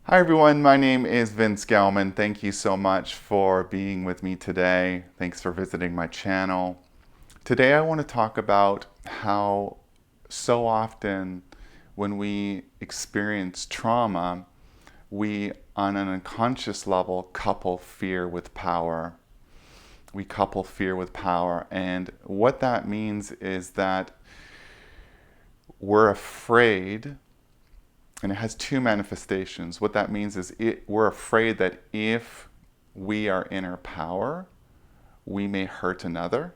Hi everyone, my name is Vince Gelman. Thank you so much for being with me today. Thanks for visiting my channel. Today I want to talk about how so often when we experience trauma, we on an unconscious level couple fear with power. We couple fear with power, and what that means is that we're afraid, and it has two manifestations. What that means is we're afraid that if we are in our power, we may hurt another,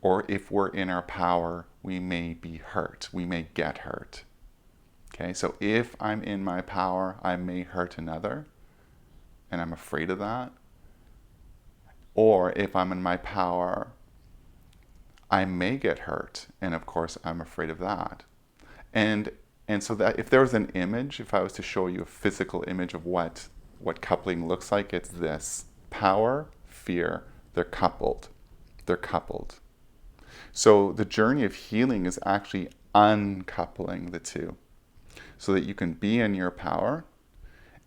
or if we're in our power, we may be hurt. We may get hurt. Okay, so if I'm in my power, I may hurt another, and I'm afraid of that. Or if I'm in my power, I may get hurt, and of course, I'm afraid of that. And and so that if there was an image, if I was to show you a physical image of what coupling looks like, it's this: power, fear, they're coupled. They're coupled. So the journey of healing is actually uncoupling the two so that you can be in your power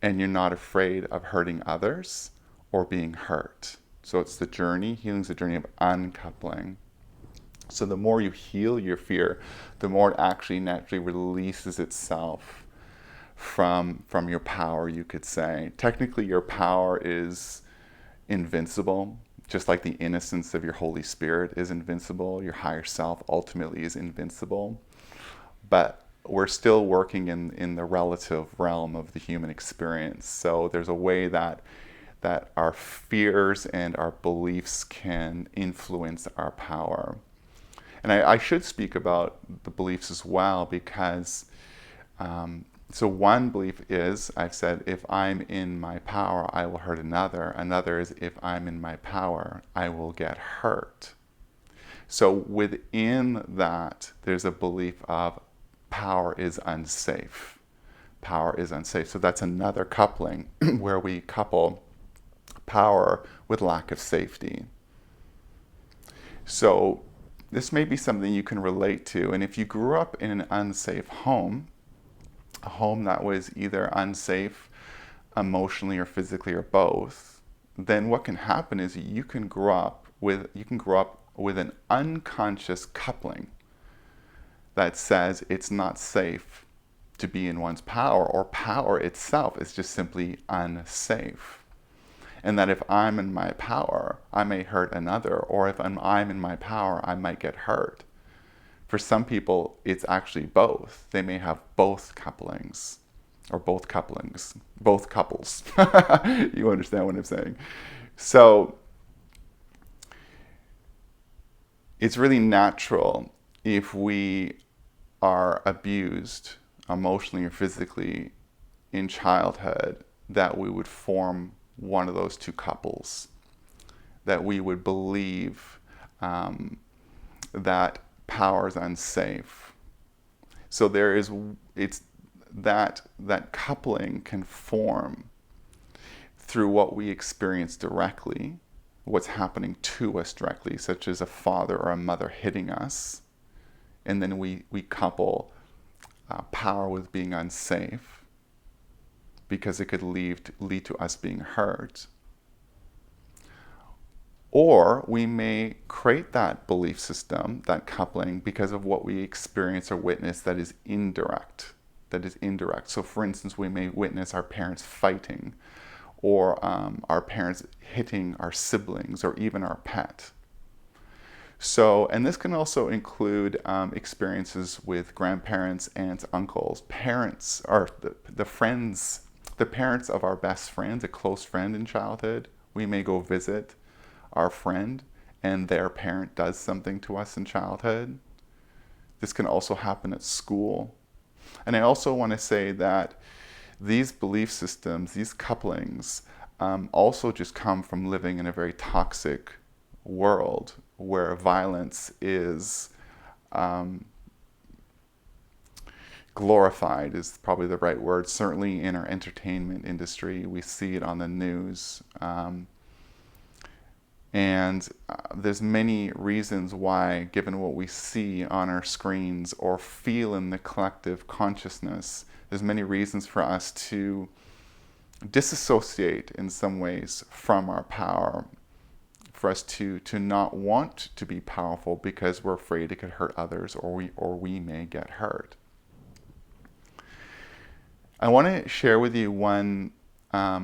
and you're not afraid of hurting others or being hurt. So it's the journey, healing's the journey of uncoupling. So the more you heal your fear, the more it actually naturally releases itself from your power, you could say. Technically, your power is invincible, just like the innocence of your Holy Spirit is invincible. Your higher self ultimately is invincible. But we're still working in the relative realm of the human experience. So there's a way that our fears and our beliefs can influence our power. And I should speak about the beliefs as well, because so one belief is, I've said, if I'm in my power, I will hurt another. Another is, if I'm in my power, I will get hurt. So within that, there's a belief of power is unsafe. Power is unsafe. So that's another coupling where we couple power with lack of safety. So this may be something you can relate to. And if you grew up in an unsafe home, a home that was either unsafe emotionally or physically or both, then what can happen is you can grow up with an unconscious coupling that says it's not safe to be in one's power, or power itself is just simply unsafe. And that if I'm in my power, I may hurt another, or if I'm in my power, I might get hurt. For some people, it's actually both. They may have both couplings, or both couplings, both couples. You understand what I'm saying? So it's really natural, if we are abused emotionally or physically in childhood, that we would form one of those two couples, that we would believe that power is unsafe. So it's that coupling can form through what we experience directly, what's happening to us directly, such as a father or a mother hitting us, and then we couple power with being unsafe, because it could lead to us being hurt. Or we may create that belief system, that coupling, because of what we experience or witness that is indirect. So for instance, we may witness our parents fighting, or our parents hitting our siblings, or even our pet. So, and this can also include experiences with grandparents, aunts, uncles, parents, or the friends, the parents of our best friends, a close friend in childhood. We may go visit our friend, and their parent does something to us in childhood. This can also happen at school. And I also want to say that these belief systems, these couplings, also just come from living in a very toxic world, where violence is glorified, is probably the right word. Certainly in our entertainment industry, we see it on the news. And there's many reasons why, given what we see on our screens or feel in the collective consciousness, there's many reasons for us to disassociate in some ways from our power, for us to not want to be powerful because we're afraid it could hurt others, or we may get hurt. I want to share with you one, I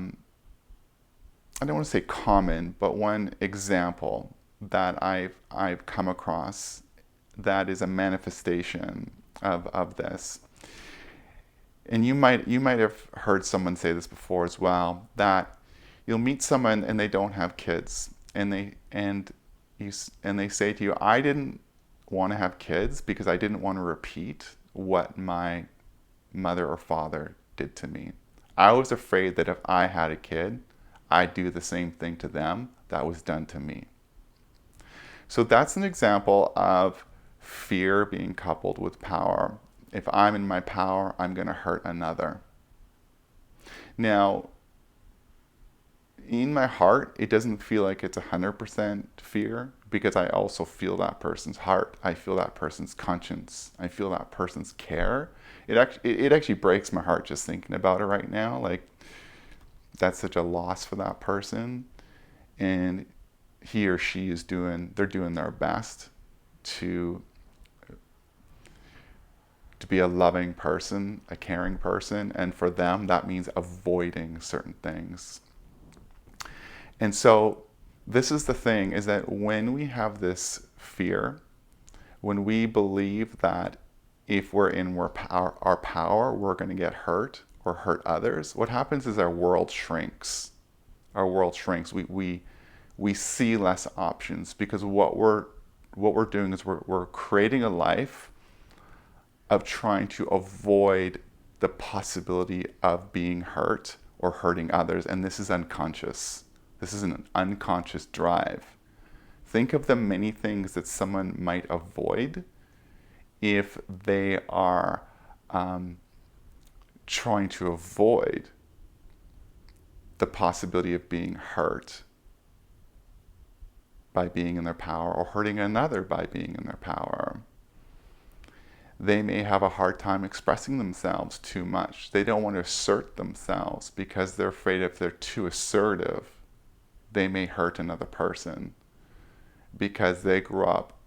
don't want to say common, but one example that I've come across that is a manifestation of this. And you might have heard someone say this before as well, that you'll meet someone and they don't have kids, and they say to you, I didn't want to have kids because I didn't want to repeat what my mother or father did to me. I was afraid that if I had a kid, I'd do the same thing to them that was done to me. So that's an example of fear being coupled with power. If I'm in my power, I'm going to hurt another. Now, in my heart, it doesn't feel like it's 100% fear, because I also feel that person's heart. I feel that person's conscience. I feel that person's care. It actually breaks my heart just thinking about it right now. Like, that's such a loss for that person. And he or she they're doing their best to be a loving person, a caring person. And for them, that means avoiding certain things. And so this is the thing, is that when we have this fear, when we believe that if we're in our power, we're going to get hurt or hurt others, what happens is our world shrinks. Our world shrinks. We see less options, because what we're doing is we're creating a life of trying to avoid the possibility of being hurt or hurting others. And this is unconscious. This is an unconscious drive. Think of the many things that someone might avoid if they are trying to avoid the possibility of being hurt by being in their power, or hurting another by being in their power. They may have a hard time expressing themselves too much. They don't want to assert themselves because they're afraid if they're too assertive, they may hurt another person, because they grew up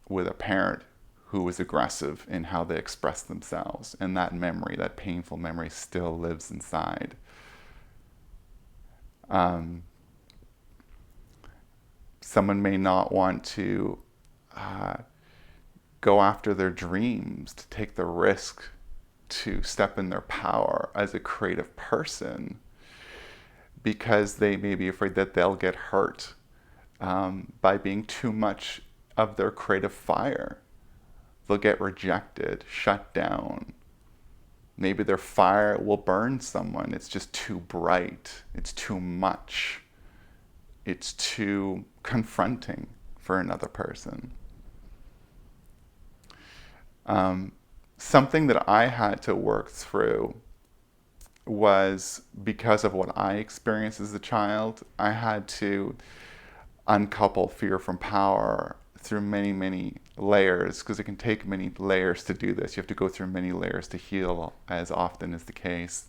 with a parent who was aggressive in how they expressed themselves. And that memory, that painful memory, still lives inside. Someone may not want to go after their dreams, to take the risk, to step in their power as a creative person, because they may be afraid that they'll get hurt by being too much of their creative fire. They'll get rejected, shut down. Maybe their fire will burn someone. It's just too bright. It's too much. It's too confronting for another person. Something that I had to work through was, because of what I experienced as a child, I had to uncouple fear from power through many, many layers, because it can take many layers to do this. You have to go through many layers to heal, as often is the case.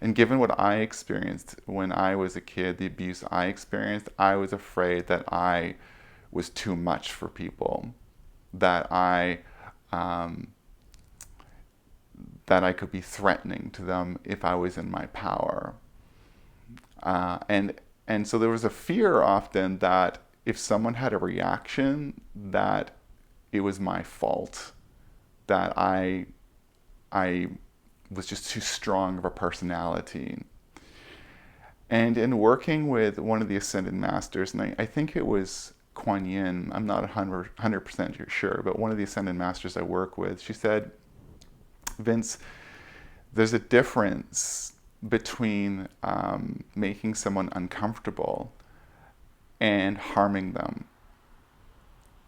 And given what I experienced when I was a kid, the abuse I experienced, I was afraid that I was too much for people, that I could be threatening to them if I was in my power. And so there was a fear often that if someone had a reaction, that it was my fault, that I was just too strong of a personality. And in working with one of the Ascended Masters, and I think it was Kuan Yin, I'm not 100% sure, but one of the Ascended Masters I work with, she said, Vince, there's a difference between making someone uncomfortable and harming them.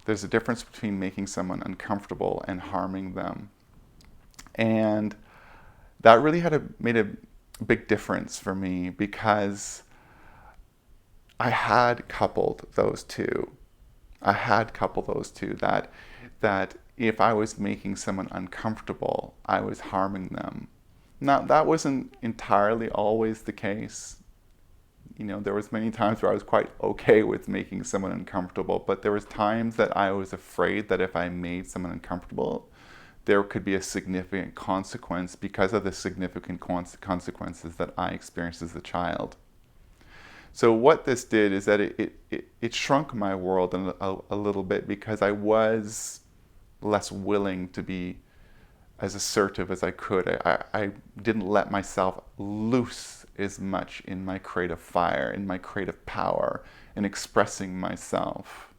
There's a difference between making someone uncomfortable and harming them. And that really made a big difference for me, because I had coupled those two. That if I was making someone uncomfortable, I was harming them. Now, that wasn't entirely always the case. There was many times where I was quite okay with making someone uncomfortable, but there was times that I was afraid that if I made someone uncomfortable, there could be a significant consequence because of the significant consequences that I experienced as a child. So what this did is that it shrunk my world a little bit, because I was less willing to be as assertive as I could. I didn't let myself loose as much in my creative fire, in my creative power, in expressing myself.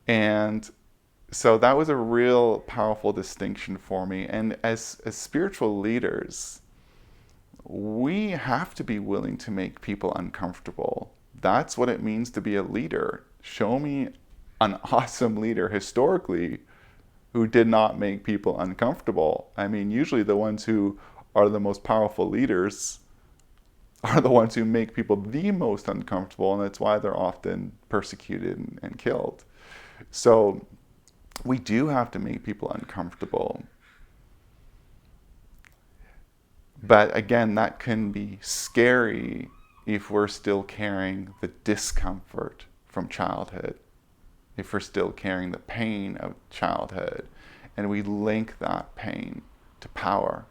And so that was a real powerful distinction for me. And as spiritual leaders, we have to be willing to make people uncomfortable. That's what it means to be a leader. Show me an awesome leader historically who did not make people uncomfortable. I mean, usually the ones who are the most powerful leaders are the ones who make people the most uncomfortable, and that's why they're often persecuted and killed. So we do have to make people uncomfortable. But again, that can be scary if we're still carrying the discomfort from childhood, if we're still carrying the pain of childhood, and we link that pain to power.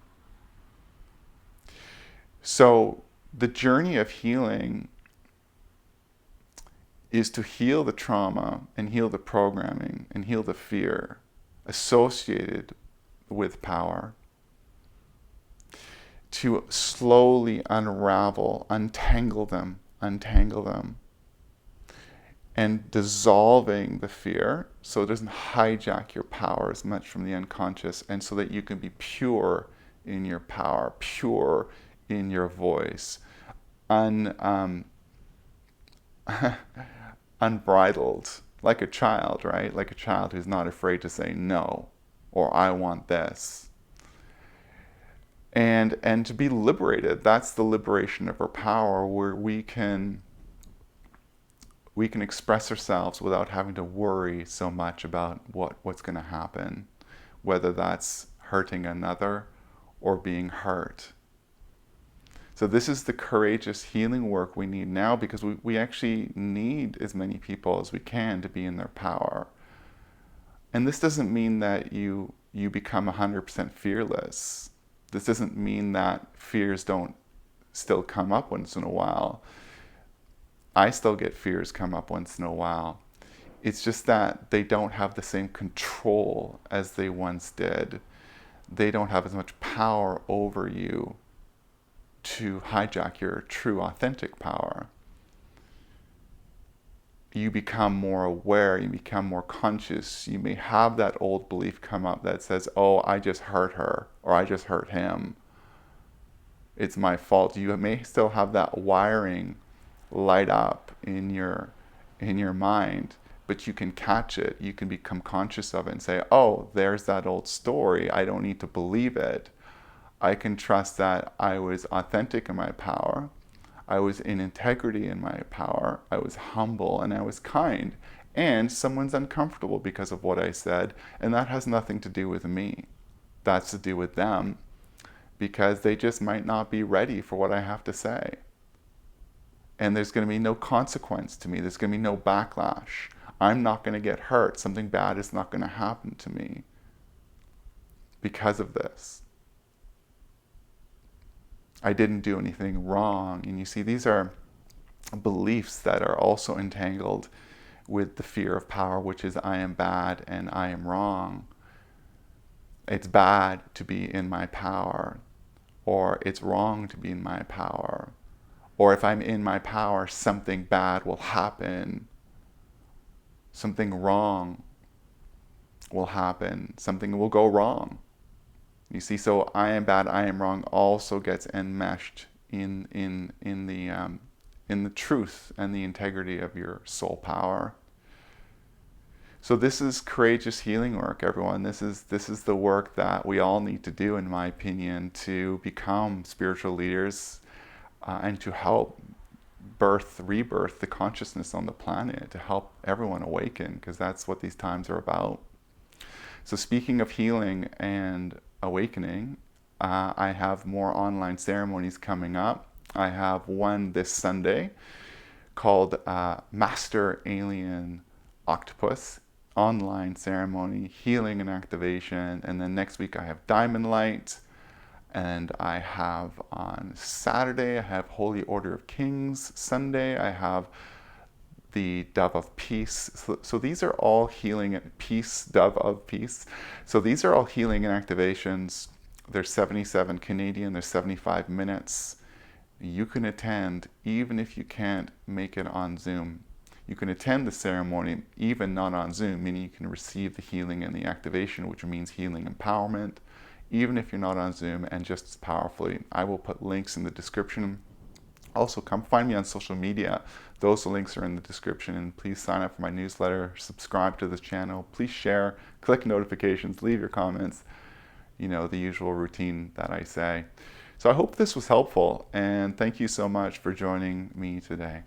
So the journey of healing is to heal the trauma and heal the programming and heal the fear associated with power, to slowly unravel, untangle them, and dissolving the fear so it doesn't hijack your power as much from the unconscious, and so that you can be pure in your power, pure in your voice, unbridled, like a child, right? Like a child who's not afraid to say no, or I want this. And to be liberated. That's the liberation of our power, where we can express ourselves without having to worry so much about what's going to happen, whether that's hurting another or being hurt. So this is the courageous healing work we need now, because we actually need as many people as we can to be in their power. And this doesn't mean that you become 100% fearless. This doesn't mean that fears don't still come up once in a while. I still get fears come up once in a while. It's just that they don't have the same control as they once did. They don't have as much power over you to hijack your true, authentic power. You become more aware, you become more conscious. You may have that old belief come up that says, oh, I just hurt her, or I just hurt him. It's my fault. You may still have that wiring light up in your mind, but you can catch it. You can become conscious of it and say, oh, there's that old story. I don't need to believe it. I can trust that I was authentic in my power. I was in integrity in my power. I was humble and I was kind. And someone's uncomfortable because of what I said, and that has nothing to do with me. That's to do with them, because they just might not be ready for what I have to say. And there's going to be no consequence to me. There's going to be no backlash. I'm not going to get hurt. Something bad is not going to happen to me because of this. I didn't do anything wrong. And you see, these are beliefs that are also entangled with the fear of power, which is I am bad and I am wrong. It's bad to be in my power, or it's wrong to be in my power. Or if I'm in my power, something bad will happen. Something wrong will happen. Something will go wrong. You see, so I am bad, I am wrong also gets enmeshed in the truth and the integrity of your soul power. So this is courageous healing work, everyone. This is the work that we all need to do, in my opinion, to become spiritual leaders and to help rebirth the consciousness on the planet, to help everyone awaken, because that's what these times are about. So speaking of healing and awakening, I have more online ceremonies coming up. I have one this Sunday called Master Alien Octopus online ceremony, healing and activation. And then next week I have Diamond Light. And I have on Saturday, I have Holy Order of Kings. Sunday, I have the Dove of Peace. So these are all healing and peace, Dove of Peace. So these are all healing and activations. There's 77 Canadian, there's 75 minutes. You can attend even if you can't make it on Zoom. You can attend the ceremony even not on Zoom, meaning you can receive the healing and the activation, which means healing empowerment, even if you're not on Zoom, and just as powerfully. I will put links in the description. Also, come find me on social media. Those links are in the description, and please sign up for my newsletter, subscribe to this channel, please share, click notifications, leave your comments, you know, the usual routine that I say. So I hope this was helpful, and thank you so much for joining me today.